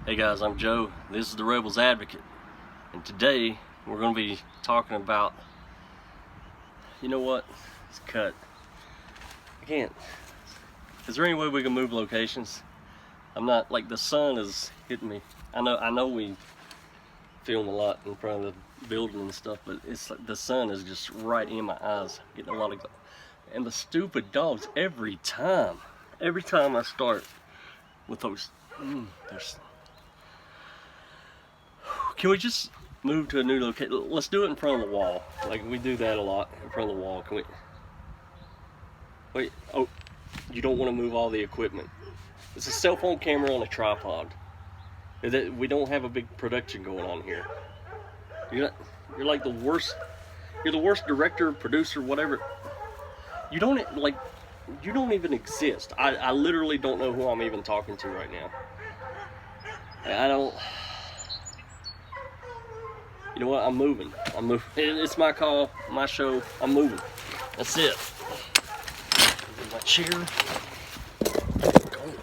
Hey guys, I'm Joe. This is the Rebels Advocate, and today we're going to be talking about, you know what? It's cut. I can't. Is there any way we can move locations? I'm not, like, the sun is hitting me. I know we film a lot in front of the building and stuff, but it's like the sun is just right in my eyes. Getting a lot of, and the stupid dogs every time I start with those, there's. Can we just move to a new location? Let's do it in front of the wall. Like, we do that a lot, in front of the wall. Can we? Wait, oh, you don't want to move all the equipment. It's a cell phone camera on a tripod. We don't have a big production going on here. You're like the worst, you're the worst director, producer, whatever. You don't even exist. I literally don't know who I'm even talking to right now. I don't. You know what? I'm moving. It's my call, my show. I'm moving. That's it. Get my chair. Go.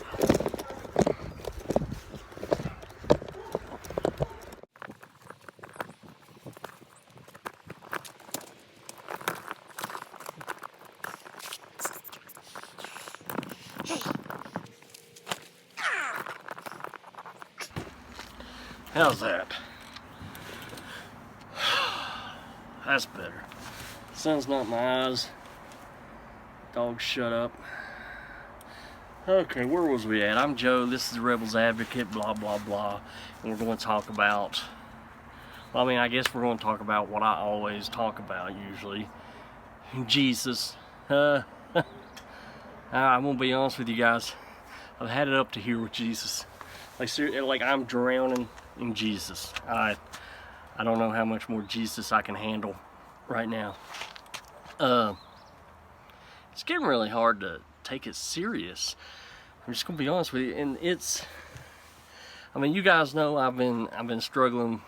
How's that? That's better. Sun's not in my eyes. Dogs, shut up. Okay, where was we at? I'm Joe. This is the Rebels Advocate, blah, blah, blah. And we're going to talk about, well, I mean, I guess we're going to talk about what I always talk about, usually. Jesus. I'm going to be honest with you guys. I've had it up to here with Jesus. Like, seriously, like I'm drowning in Jesus. I don't know how much more Jesus I can handle right now. It's getting really hard to take it serious. I'm just gonna be honest with you, and I mean, you guys know I've been struggling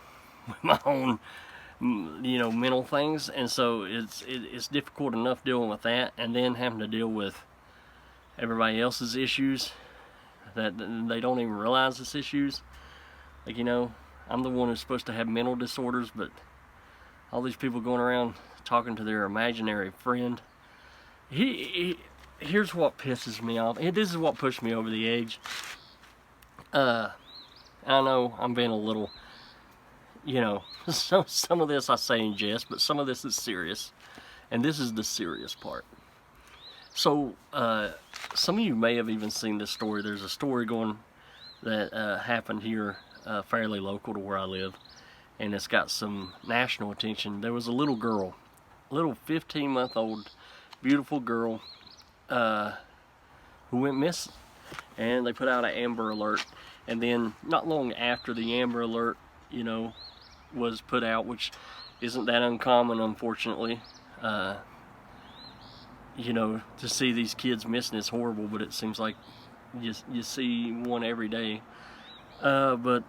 with my own, mental things, and so it's difficult enough dealing with that, and then having to deal with everybody else's issues that they don't even realize it's issues. Like, I'm the one who's supposed to have mental disorders, but all these people going around talking to their imaginary friend. Here's what pisses me off. This is what pushed me over the edge. I know I'm being a little, some of this I say in jest, but some of this is serious. And this is the serious part. So, some of you may have even seen this story. There's a story going that happened here, fairly local to where I live, and it's got some national attention. There was a little girl, a little 15-month-old beautiful girl who went missing, and they put out an Amber Alert. And then not long after the Amber Alert was put out, which isn't that uncommon, unfortunately, to see these kids missing is horrible, but it seems like you see one every day. But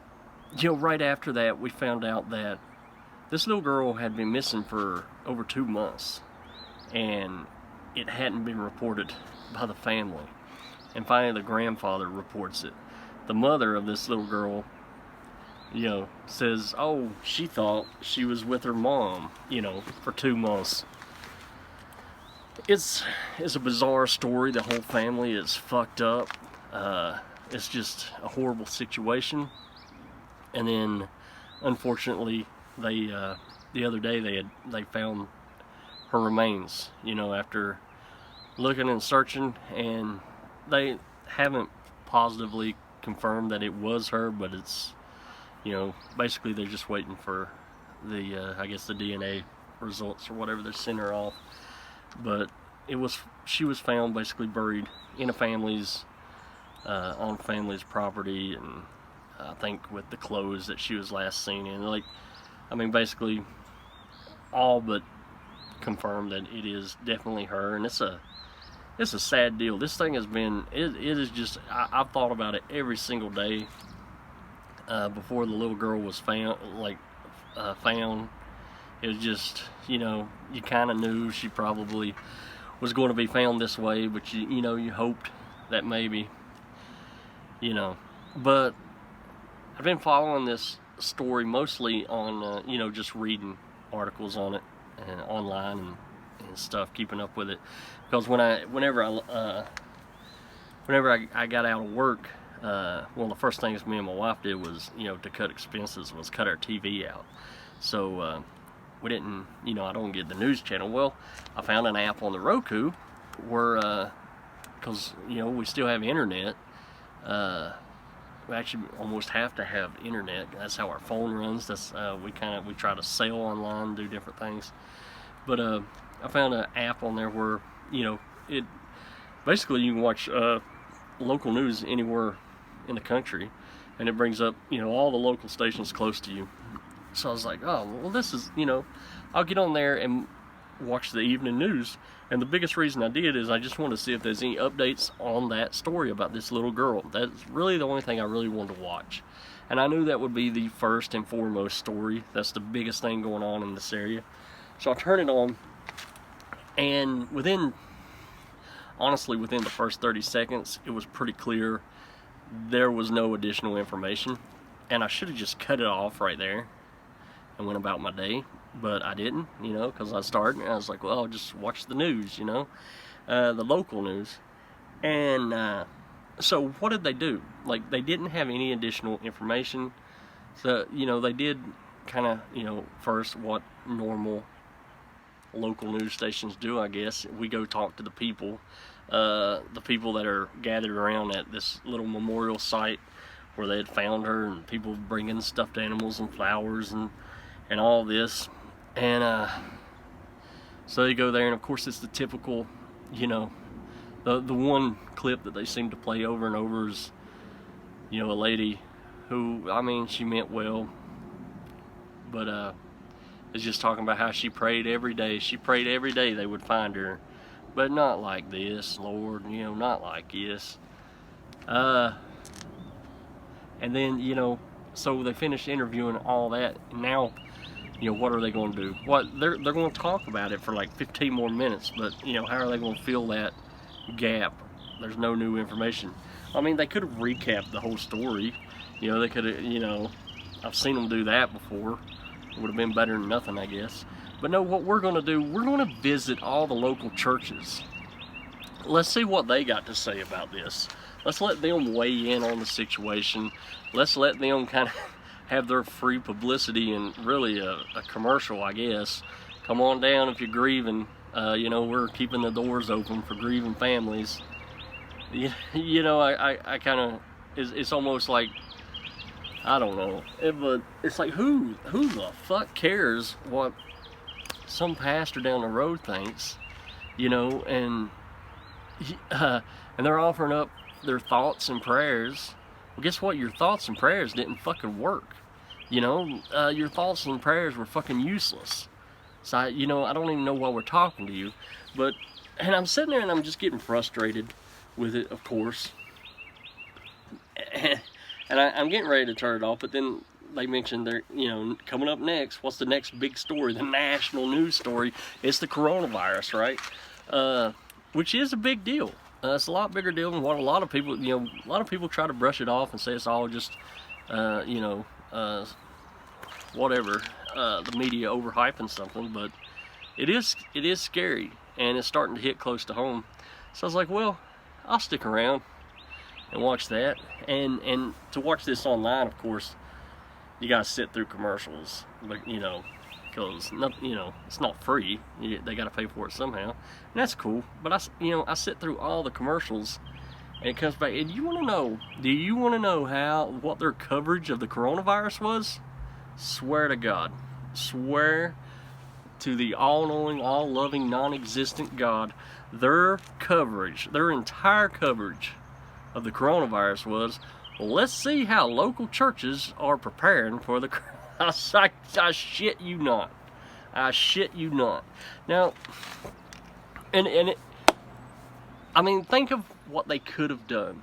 right after that, we found out that this little girl had been missing for over 2 months, and it hadn't been reported by the family. And finally, the grandfather reports it. The mother of this little girl, says, oh, she thought she was with her mom, for 2 months. It's a bizarre story. The whole family is fucked up. It's just a horrible situation. And then, unfortunately, the other day they found her remains. After looking and searching, and they haven't positively confirmed that it was her, but it's basically they're just waiting for the I guess the DNA results or whatever. They're sending her off, but she was found basically buried in a family's on family's property, and I think with the clothes that she was last seen in. Basically all but confirmed that it is definitely her, and it's a sad deal. This thing has been, it is just, I've thought about it every single day before the little girl was found. It was just, you kind of knew she probably was going to be found this way, but you hoped that maybe, but I've been following this story mostly on, you know, just reading articles on it and online and stuff, keeping up with it. Because whenever I got out of work, one of the first things me and my wife did was, you know, to cut expenses, was cut our TV out. So we didn't, you know, I don't get the news channel. Well, I found an app on the Roku where, because, you know, we still have internet. We actually almost have to have internet. That's how our phone runs. That's we try to sell online, do different things. But I found an app on there where, you know, it basically you can watch local news anywhere in the country, and it brings up, you know, all the local stations close to you. So I was like, oh, well, this is, you know, I'll get on there and watch the evening news. And the biggest reason I did is I just wanted to see if there's any updates on that story about this little girl. That's really the only thing I really wanted to watch. And I knew that would be the first and foremost story. That's the biggest thing going on in this area. So I turned it on, and honestly, within the first 30 seconds, it was pretty clear there was no additional information. And I should have just cut it off right there and went about my day. But I didn't, you know, because I started and I was like, well, I'll just watch the news, you know, the local news. And so what did they do? Like, they didn't have any additional information. So, you know, they did kind of, you know, first what normal local news stations do, I guess. We go talk to the people that are gathered around at this little memorial site where they had found her, and people bringing stuffed animals and flowers and all this. And so they go there, and of course it's the typical, you know, the one clip that they seem to play over and over is, you know, a lady who, I mean, she meant well, but is just talking about how she prayed every day. She prayed every day they would find her, but not like this, Lord, you know, not like this. And then, you know, so they finished interviewing all that, and now, you know, what are they going to do? What they're going to talk about it for like 15 more minutes, but, you know, how are they going to fill that gap? There's no new information. I mean, they could have recapped the whole story. You know, they could have, you know, I've seen them do that before. It would have been better than nothing, I guess. But no, what we're going to do, we're going to visit all the local churches. Let's see what they got to say about this. Let's let them weigh in on the situation. Let's let them kind of have their free publicity and really a commercial, I guess. Come on down if you're grieving. You know, we're keeping the doors open for grieving families. You know, I kind of, it's almost like, I don't know, but it's like, who the fuck cares what some pastor down the road thinks, you know, and they're offering up their thoughts and prayers. Well, guess what? Your thoughts and prayers didn't fucking work. You know, your thoughts and prayers were fucking useless. So, you know, I don't even know why we're talking to you. But, and I'm sitting there and I'm just getting frustrated with it, of course. And I'm getting ready to turn it off, but then they mentioned they're, you know, coming up next, what's the next big story? The national news story. It's the coronavirus, right? Which is a big deal. It's a lot bigger deal than what a lot of people, you know, a lot of people try to brush it off and say it's all just, you know, whatever, the media overhyping something, but it is scary, and it's starting to hit close to home. So I was like, well, I'll stick around and watch that. And to watch this online, of course, you gotta sit through commercials, but you know, because you know, it's not free. They gotta pay for it somehow, and that's cool. But I sit through all the commercials, and it comes back. And you want to know? Do you want to know what their coverage of the coronavirus was? Swear to God, swear to the all-knowing, all-loving, non-existent God, their coverage, their entire coverage of the coronavirus was, well, let's see how local churches are preparing for the I shit you not. I shit you not. Now, I mean, think of what they could have done.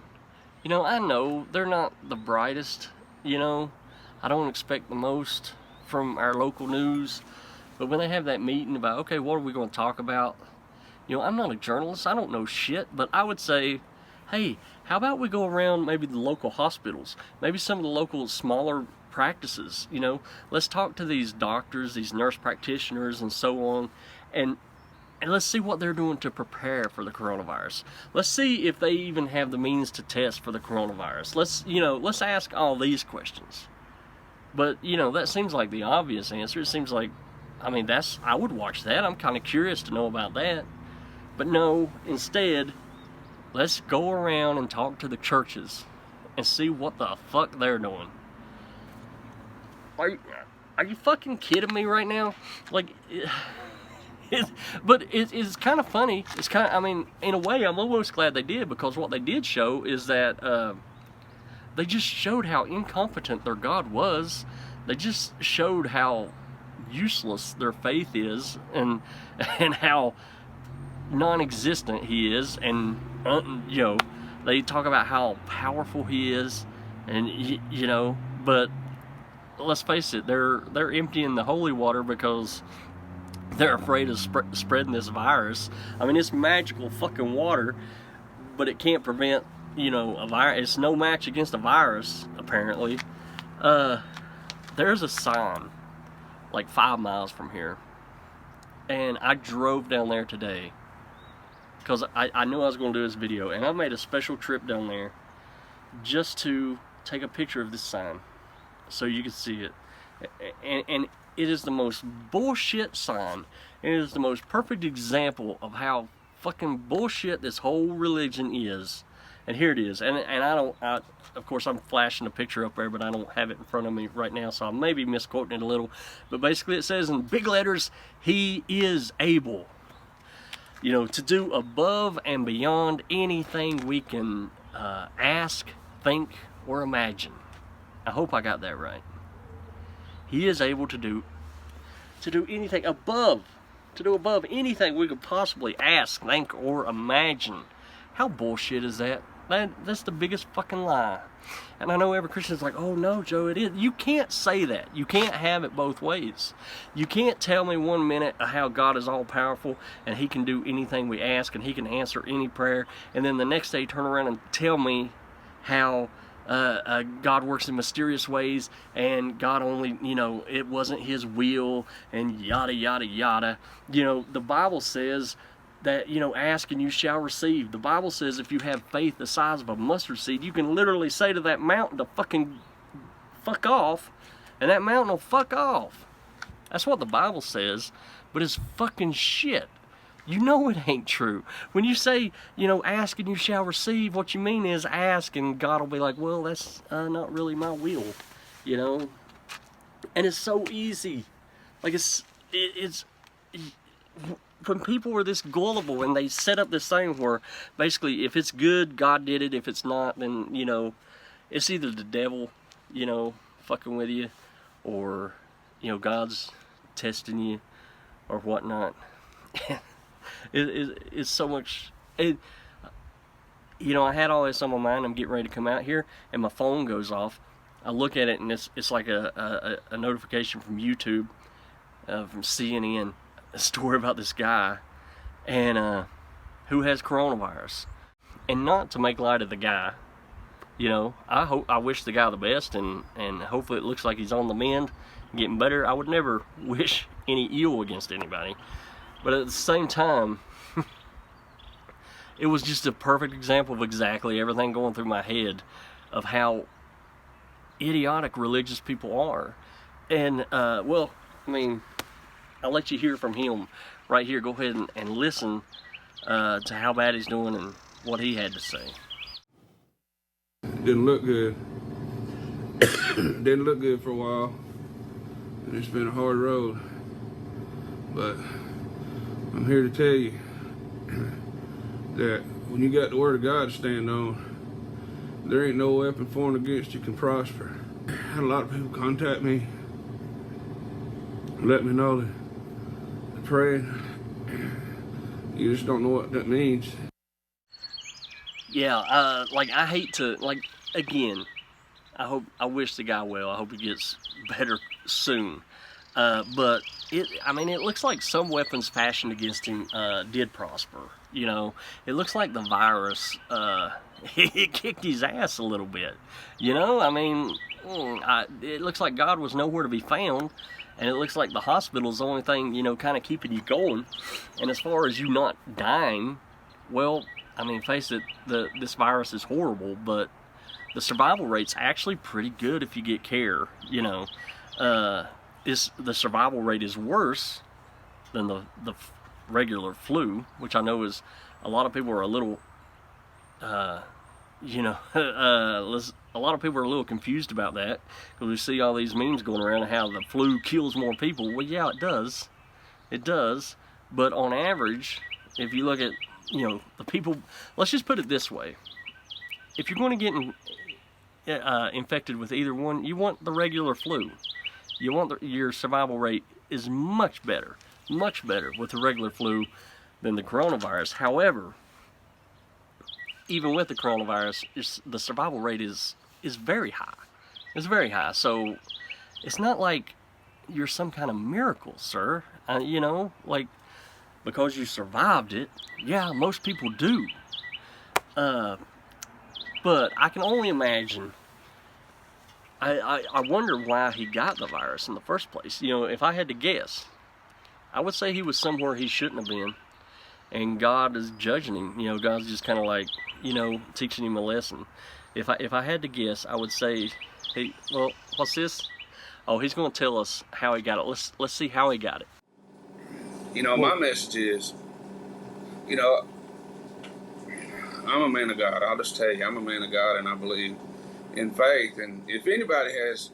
You know, I know they're not the brightest, you know. I don't expect the most from our local news. But when they have that meeting about, okay, what are we going to talk about? You know, I'm not a journalist. I don't know shit. But I would say, hey, how about we go around maybe the local hospitals, maybe some of the local smaller practices, you know, let's talk to these doctors, these nurse practitioners and so on, and let's see what they're doing to prepare for the coronavirus. Let's see if they even have the means to test for the coronavirus. Let's ask all these questions. But, you know, that seems like the obvious answer. It seems like, I mean, I would watch that. I'm kind of curious to know about that. But no, instead, let's go around and talk to the churches and see what the fuck they're doing. Are you fucking kidding me right now? Like, but it's kind of funny. It's kind of, I mean, in a way, I'm almost glad they did, because what they did show is that they just showed how incompetent their God was. They just showed how useless their faith is, and how non-existent He is, and you know, they talk about how powerful He is, and you know, but let's face it, they're emptying the holy water because they're afraid of spreading this virus. I mean, it's magical fucking water, but it can't prevent, you know, a virus. It's no match against a virus, apparently. There's a sign like 5 miles from here, and I drove down there today because I knew I was going to do this video, and I made a special trip down there just to take a picture of this sign so you can see it. And it is the most bullshit sign. It is the most perfect example of how fucking bullshit this whole religion is. And here it is. And of course I'm flashing a picture up there, but I don't have it in front of me right now, so I may be misquoting it a little. But basically it says in big letters, He is able, you know, to do above and beyond anything we can ask, think, or imagine. I hope I got that right. He is able to do anything above, anything we could possibly ask, think, or imagine. How bullshit is that? That's the biggest fucking lie. And I know every Christian's like, oh no, Joe, it is. You can't say that. You can't have it both ways. You can't tell me 1 minute how God is all powerful and He can do anything we ask and He can answer any prayer, and then the next day turn around and tell me how God works in mysterious ways, and God only, you know, it wasn't His will, and yada yada yada. You know, the Bible says that, you know, ask and you shall receive. The Bible says if you have faith the size of a mustard seed, you can literally say to that mountain to fucking fuck off, and that mountain will fuck off. That's what the Bible says, but it's fucking shit. You know it ain't true. When you say, you know, ask and you shall receive, what you mean is ask and God will be like, well, that's not really my will, you know? And it's so easy. Like, it's when people are this gullible and they set up this thing where basically if it's good, God did it. If it's not, then, you know, it's either the devil, you know, fucking with you, or, you know, God's testing you or whatnot. It's so much. You know, I had all this on my mind. I'm getting ready to come out here, and my phone goes off. I look at it, and it's like a notification from YouTube, from CNN, a story about this guy, and who has coronavirus. And not to make light of the guy, you know, I wish the guy the best, and hopefully it looks like he's on the mend, getting better. I would never wish any ill against anybody. But at the same time, it was just a perfect example of exactly everything going through my head of how idiotic religious people are. And, well, I mean, I'll let you hear from him right here. Go ahead and listen to how bad he's doing and what he had to say. Didn't look good. Didn't look good for a while. And it's been a hard road. But I'm here to tell you that when you got the Word of God to stand on, there ain't no weapon formed against you can prosper. I had a lot of people contact me, let me know that they're praying. You just don't know what that means. Yeah, like, I hate to, like, again, I wish the guy well. I hope he gets better soon. But I mean, it looks like some weapons fashioned against him did prosper. You know, it looks like the virus, it kicked his ass a little bit. You know, I mean, it looks like God was nowhere to be found, and it looks like the hospital's the only thing, you know, kind of keeping you going. And as far as you not dying, well, I mean, face it, this virus is horrible, but the survival rate's actually pretty good if you get care, you know. The survival rate is worse than the regular flu, which I know is a lot of people are a little, you know, a lot of people are a little confused about that because we see all these memes going around how the flu kills more people. Well, yeah, it does, but on average, if you look at, you know, the people, let's just put it this way: if you're going to get infected with either one, you want the regular flu. You want your survival rate is much better with the regular flu than the coronavirus. However, even with the coronavirus, the survival rate is very high. It's very high. So it's not like you're some kind of miracle, sir. You know, like, because you survived it. Yeah, most people do. But I can only imagine. I wonder why he got the virus in the first place. You know, if I had to guess, I would say he was somewhere he shouldn't have been, and God is judging him. You know, God's just kind of like, you know, teaching him a lesson. If I had to guess, I would say, hey, well, what's this? Oh, he's going to tell us how he got it. Let's see how he got it. You know, my message is, you know, I'm a man of God. I'll just tell you, I'm a man of God, and I believe in faith. And if anybody has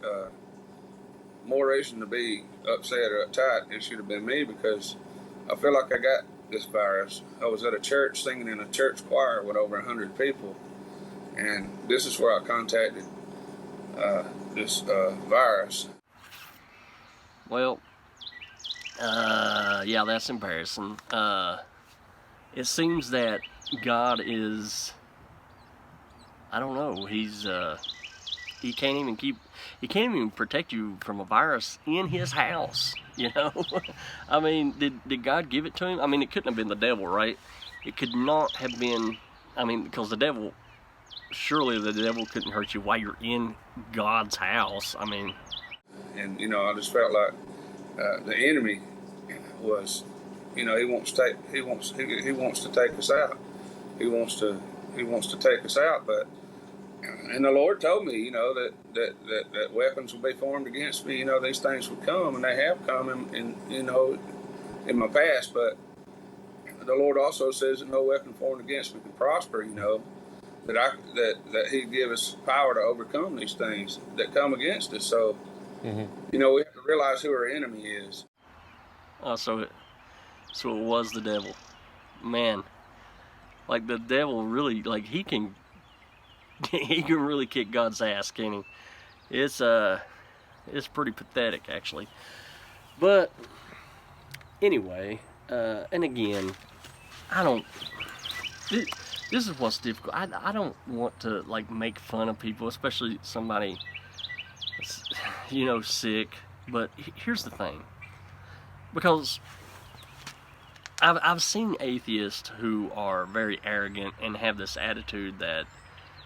more reason to be upset or uptight, it should have been me, because I feel like I got this virus. I was at a church singing in a church choir with over 100 people, and this is where I contacted this virus. Well, yeah, that's embarrassing. It seems that God is, I don't know, he can't even protect you from a virus in his house, you know? I mean, did God give it to him? I mean, it couldn't have been the devil, right? It could not have been, I mean, because surely the devil couldn't hurt you while you're in God's house. I mean. And, you know, I just felt like the enemy was, you know, he wants to take us out. He wants to take us out, but, and the Lord told me, you know, that weapons will be formed against me. You know, these things would come, and they have come in you know, in my past. But the Lord also says that no weapon formed against me can prosper. You know, that He give us power to overcome these things that come against us. So, you know, we have to realize who our enemy is. So it was the devil, man. Like, the devil really, like, he can really kick God's ass, can he? It's pretty pathetic, actually. But anyway, and again, this is what's difficult. I don't want to, like, make fun of people, especially somebody that's, you know, sick. But here's the thing, because I've seen atheists who are very arrogant and have this attitude that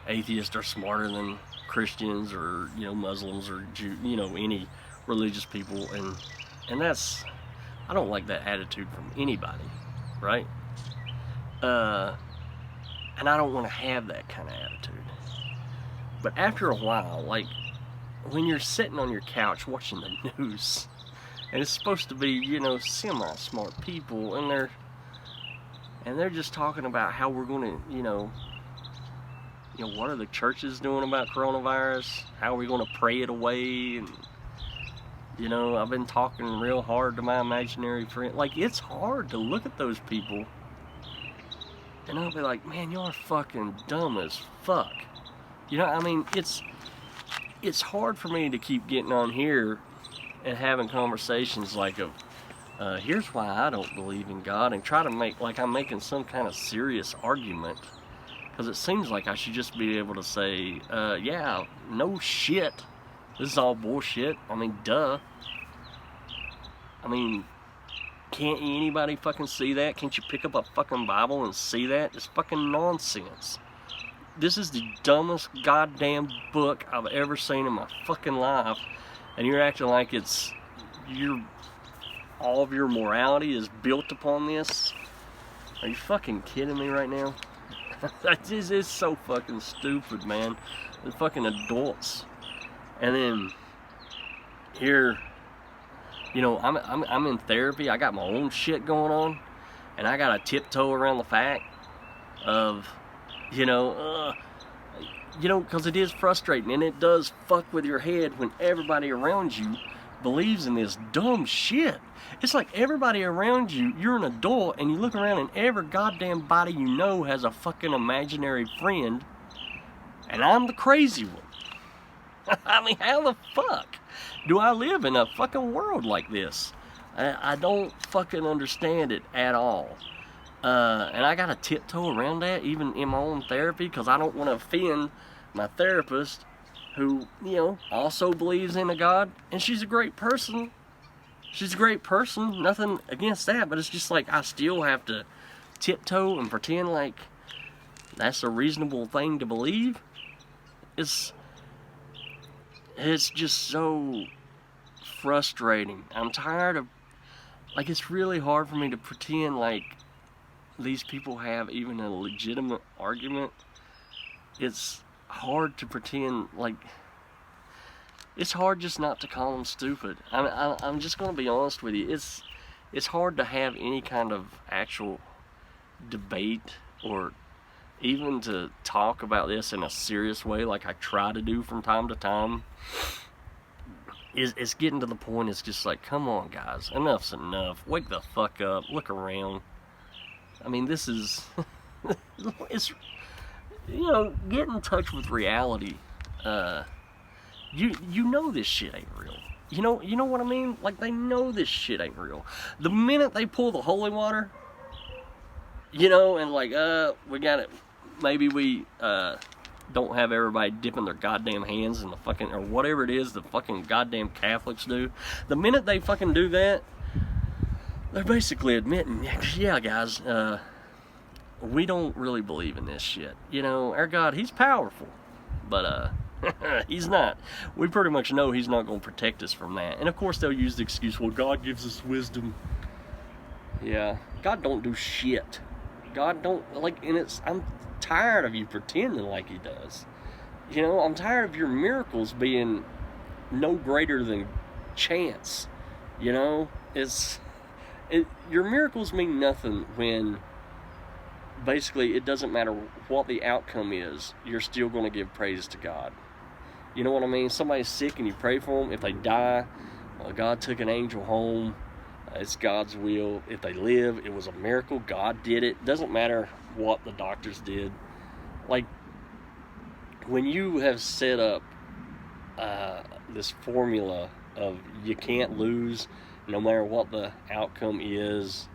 atheists are smarter than Christians or, you know, Muslims or you know, any religious people, and that's, I don't like that attitude from anybody, right? And I don't want to have that kind of attitude. But after a while, like, when you're sitting on your couch watching the news, and it's supposed to be, you know, semi-smart people, and they're just talking about how we're going to, you know, what are the churches doing about coronavirus? How are we going to pray it away? And, you know, I've been talking real hard to my imaginary friend. Like, it's hard to look at those people, and I'll be like, man, y'all are fucking dumb as fuck. You know, I mean, it's hard for me to keep getting on here and having conversations like here's why I don't believe in God, and try to make like I'm making some kind of serious argument, because it seems like I should just be able to say, yeah, no shit, this is all bullshit. I mean, duh. I mean, can't anybody fucking see that? Can't you pick up a fucking Bible and see that? It's fucking nonsense. This is the dumbest goddamn book I've ever seen in my fucking life, and you're acting like it's all of your morality is built upon this. Are you fucking kidding me right now? This is so fucking stupid, man. The fucking adults. And then here, you know, I'm in therapy. I got my own shit going on, and I gotta tiptoe around the fact of, you know, because it is frustrating, and it does fuck with your head when everybody around you believes in this dumb shit. It's like everybody around you, you're an adult, and you look around and every goddamn body you know has a fucking imaginary friend, and I'm the crazy one. I mean, how the fuck do I live in a fucking world like this? I don't fucking understand it at all. And I gotta tiptoe around that, even in my own therapy, because I don't want to offend my therapist, who, you know, also believes in a God, and she's a great person. She's a great person, nothing against that, but it's just like I still have to tiptoe and pretend like that's a reasonable thing to believe. It's just so frustrating. I'm tired of, like, it's really hard for me to pretend like these people have even a legitimate argument. It's hard to pretend like, it's hard just not to call them stupid. I'm just going to be honest with you. It's hard to have any kind of actual debate, or even to talk about this in a serious way like I try to do from time to time. It's getting to the point, it's just like, come on guys, enough's enough. Wake the fuck up, look around. I mean, this is, it's, you know, get in touch with reality. You know this shit ain't real. You know what I mean? Like, they know this shit ain't real. The minute they pull the holy water, you know, and like, we got it. Maybe we don't have everybody dipping their goddamn hands in the fucking, or whatever it is the fucking goddamn Catholics do. The minute they fucking do that, they're basically admitting, yeah guys, we don't really believe in this shit. You know, our God, he's powerful, but he's not. We pretty much know he's not going to protect us from that. And of course they'll use the excuse, well, God gives us wisdom. Yeah, God don't do shit. God don't, like, and I'm tired of you pretending like he does. You know, I'm tired of your miracles being no greater than chance. You know, your miracles mean nothing when basically it doesn't matter what the outcome is, you're still going to give praise to God. You know what I mean? Somebody's sick and you pray for them. If they die, God took an angel home. It's God's will. If they live, it was a miracle. God did it. Doesn't matter what the doctors did. Like, when you have set up this formula of you can't lose, no matter what the outcome is,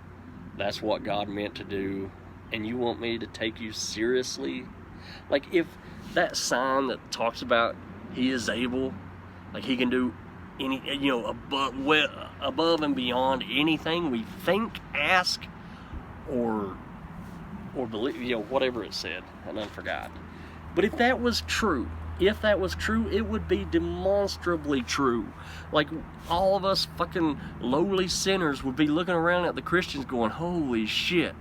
that's what God meant to do, and you want me to take you seriously? Like, if that sign that talks about he is able, like he can do any, you know, above and beyond anything we think, ask, or believe, you know, whatever it said, and I forgot. But if that was true, it would be demonstrably true. Like, all of us fucking lowly sinners would be looking around at the Christians going, holy shit,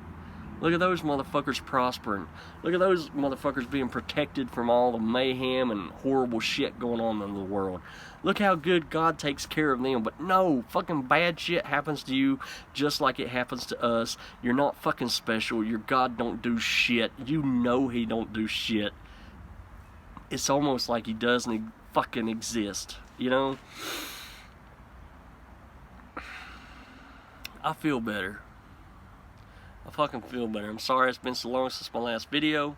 look at those motherfuckers prospering. Look at those motherfuckers being protected from all the mayhem and horrible shit going on in the world. Look how good God takes care of them. But no, fucking bad shit happens to you just like it happens to us. You're not fucking special. Your God don't do shit. You know he don't do shit. It's almost like he doesn't fucking exist, you know? I feel better. I fucking feel better. I'm sorry it's been so long since my last video.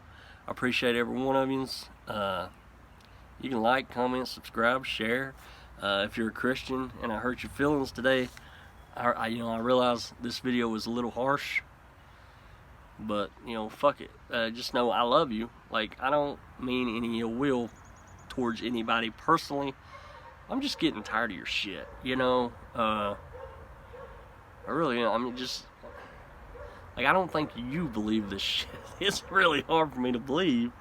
I appreciate every one of you. You can like, comment, subscribe, share. If you're a Christian and I hurt your feelings today, I realize this video was a little harsh, but, you know, fuck it. Just know I love you. Like, I don't mean any ill will towards anybody personally. I'm just getting tired of your shit, you know? I really am. I mean, just like, I don't think you believe this shit. It's really hard for me to believe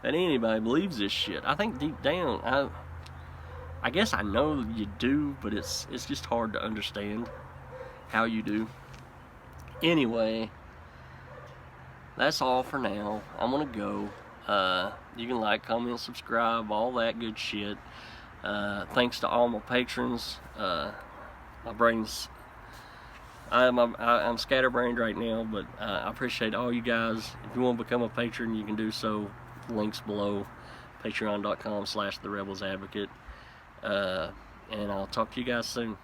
that anybody believes this shit. I think deep down, I guess I know you do, but it's just hard to understand how you do. Anyway, that's all for now. I'm gonna go. You can like, comment, subscribe, all that good shit. Thanks to all my patrons. My brain's I'm scatterbrained right now, but I appreciate all you guys. If you want to become a patron, you can do so. Links below. Patreon.com/TheRebelsAdvocate. And I'll talk to you guys soon.